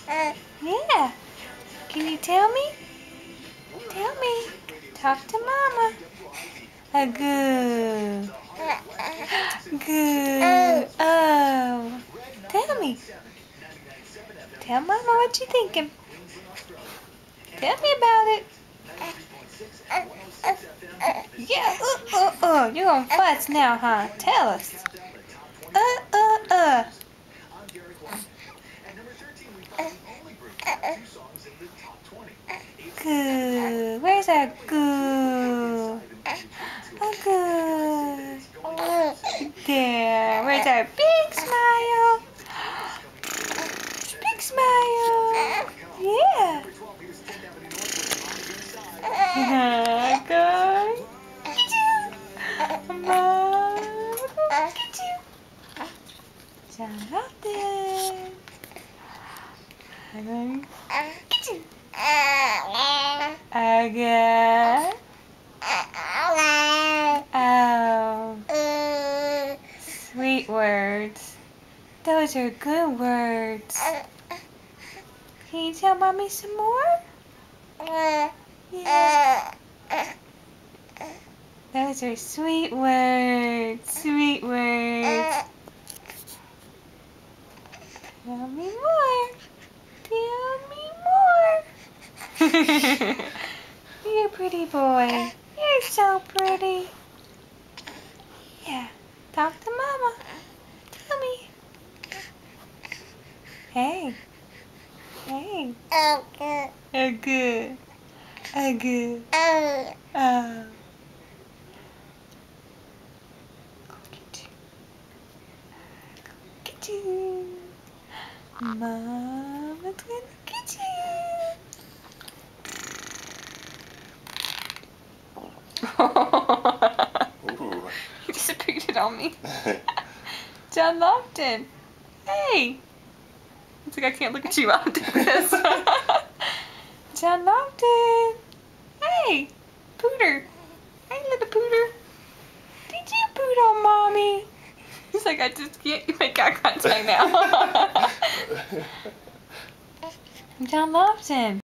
Yeah. Can you tell me? Tell me. Talk to Mama. Good. Good. Oh. Tell me. Tell Mama what you thinking. Tell me about it. Yeah. You're gonna fuss now, huh? Tell us. Uh. Good. Where's that good? Good. There. Where's our big smile? Big smile. Yeah. Good. Get you. Mama. Get you. Jonathan. Get you. Again. Oh. Sweet words. Those are good words. Can you tell Mommy some more? Yeah. Those are sweet words. Sweet words. Tell me more. Tell me more. You're a pretty boy. You're so pretty. Yeah. Talk to Mama. Tell me. Hey. Hey. Good. Good. Good. Oh. Get you. Mama's gonna get you. You just picked it on me. John Lofton. Hey. It's like I can't look at you. I'll do this. John Lofton. Hey. Pooter. Hey, little Pooter. Did you poot on Mommy? He's like, I just can't make eye contact now. John Lofton.